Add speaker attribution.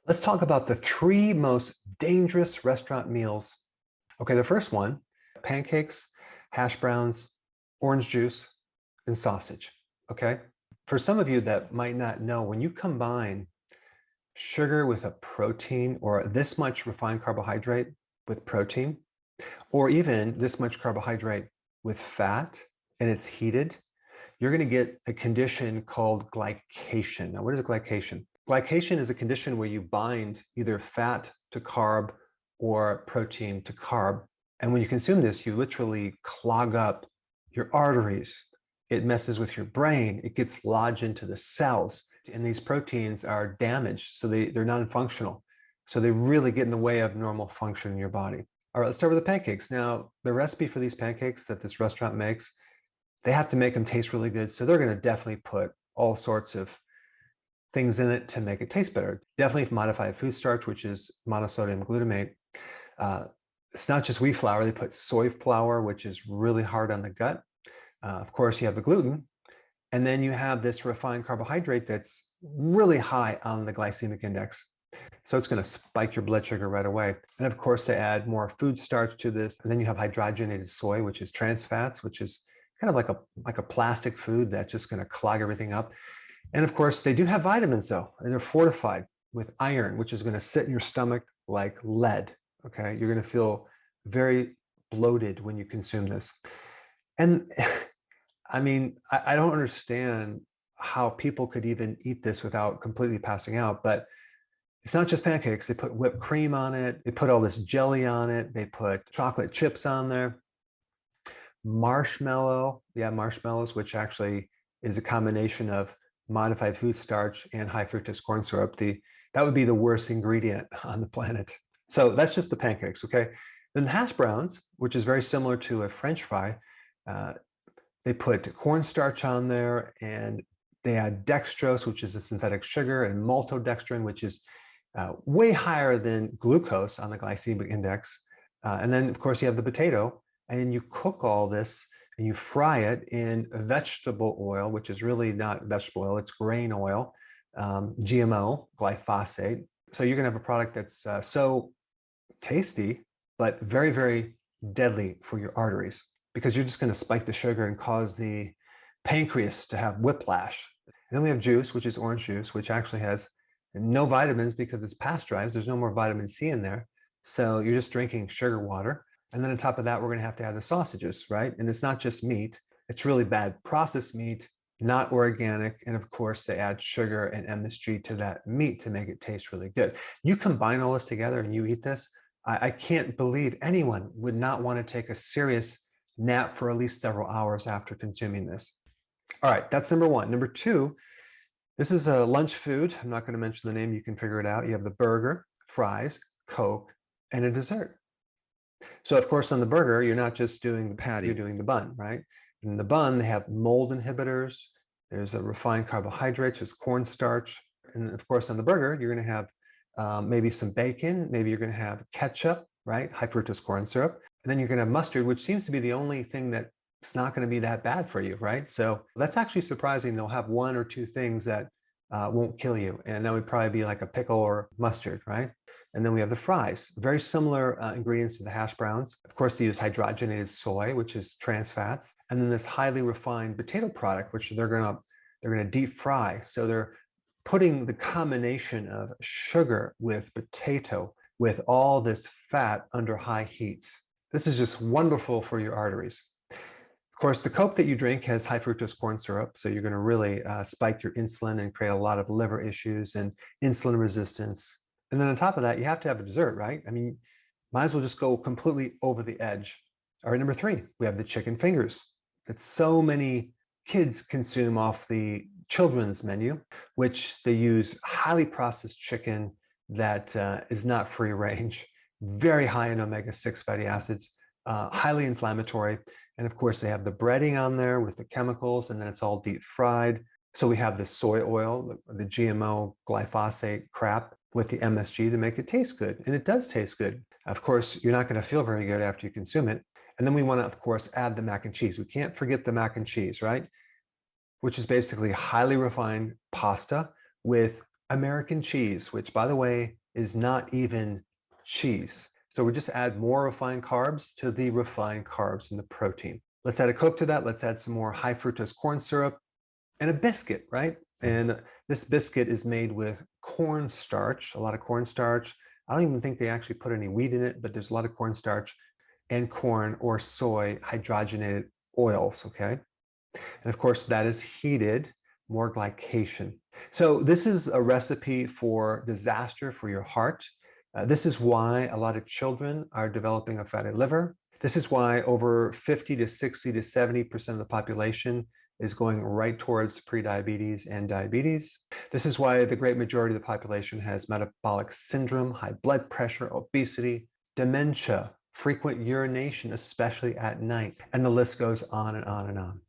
Speaker 1: Let's talk about the three most dangerous restaurant meals. Okay, the first one, pancakes, hash browns, orange juice, and sausage. Okay, for some of you that might not know, when you combine sugar with a protein or this much refined carbohydrate with protein, or even this much carbohydrate with fat, and it's heated, you're going to get a condition called glycation. Now, what is glycation? Glycation is a condition where you bind either fat to carb or protein to carb. And when you consume this, you literally clog up your arteries. It messes with your brain. It gets lodged into the cells. And these proteins are damaged, so they're non-functional. So they really get in the way of normal function in your body. All right, let's start with the pancakes. Now, the recipe for these pancakes that this restaurant makes, they have to make them taste really good. So they're going to definitely put all sorts of things in it to make it taste better. Definitely modified food starch, which is monosodium glutamate. It's not just wheat flour. They put soy flour, which is really hard on the gut. Of course, you have the gluten. And then you have this refined carbohydrate that's really high on the glycemic index. So it's going to spike your blood sugar right away. And of course, they add more food starch to this. And then you have hydrogenated soy, which is trans fats, which is kind of like a plastic food that's just going to clog everything up. And of course, they do have vitamins, though. They're fortified with iron, which is going to sit in your stomach like lead. Okay, you're going to feel very bloated when you consume this. And I mean, I don't understand how people could even eat this without completely passing out, but it's not just pancakes. They put whipped cream on it. They put all this jelly on it. They put chocolate chips on there. Marshmallow, yeah, marshmallows, which actually is a combination of modified food starch and high fructose corn syrup. That would be the worst ingredient on the planet. So that's just the pancakes, okay? Then the hash browns, which is very similar to a French fry, they put cornstarch on there, and they add dextrose, which is a synthetic sugar, and maltodextrin, which is way higher than glucose on the glycemic index. And then, of course, you have the potato, and you cook all this and you fry it in vegetable oil, which is really not vegetable oil, it's grain oil, GMO, glyphosate. So you're going to have a product that's so tasty, but very, very deadly for your arteries, because you're just going to spike the sugar and cause the pancreas to have whiplash. And then we have juice, which is orange juice, which actually has no vitamins because it's pasteurized. There's no more vitamin C in there. So you're just drinking sugar water. And then on top of that, we're going to have to add the sausages, right? And it's not just meat. It's really bad processed meat, not organic. And of course, they add sugar and MSG to that meat to make it taste really good. You combine all this together and you eat this, I can't believe anyone would not want to take a serious nap for at least several hours after consuming this. All right, that's number one. Number two, this is a lunch food. I'm not going to mention the name. You can figure it out. You have the burger, fries, Coke, and a dessert. So of course, on the burger, you're not just doing the patty, you're doing the bun, right? In the bun, they have mold inhibitors. There's a refined carbohydrates, there's cornstarch. And of course, on the burger, you're going to have maybe some bacon. Maybe you're going to have ketchup, right? High fructose corn syrup. And then you're going to have mustard, which seems to be the only thing that it's not going to be that bad for you, right? So that's actually surprising. They'll have one or two things that won't kill you. And that would probably be like a pickle or mustard, right? And then we have the fries, very similar ingredients to the hash browns. Of course, they use hydrogenated soy, which is trans fats. And then this highly refined potato product, which they're gonna deep fry. So they're putting the combination of sugar with potato with all this fat under high heats. This is just wonderful for your arteries. Of course, the Coke that you drink has high fructose corn syrup, so you're going to really spike your insulin and create a lot of liver issues and insulin resistance. And then on top of that, you have to have a dessert, right? I mean, might as well just go completely over the edge. All right, number three, we have the chicken fingers that so many kids consume off the children's menu, which they use highly processed chicken that is not free range, very high in omega-6 fatty acids, highly inflammatory. And of course, they have the breading on there with the chemicals, and then it's all deep fried. So we have the soy oil, the GMO glyphosate crap with the MSG to make it taste good. And it does taste good. Of course, you're not going to feel very good after you consume it. And then we want to, of course, add the mac and cheese. We can't forget the mac and cheese, right? Which is basically highly refined pasta with American cheese, which by the way, is not even cheese. So we just add more refined carbs to the refined carbs and the protein. Let's add a Coke to that. Let's add some more high fructose corn syrup and a biscuit, right? And this biscuit is made with cornstarch, a lot of cornstarch. I don't even think they actually put any wheat in it, but there's a lot of cornstarch and corn or soy hydrogenated oils, okay? And of course, that is heated, more glycation. So this is a recipe for disaster for your heart. This is why a lot of children are developing a fatty liver. This is why over 50 to 60 to 70% of the population is going right towards prediabetes and diabetes. This is why the great majority of the population has metabolic syndrome, high blood pressure, obesity, dementia, frequent urination, especially at night, and the list goes on and on and on.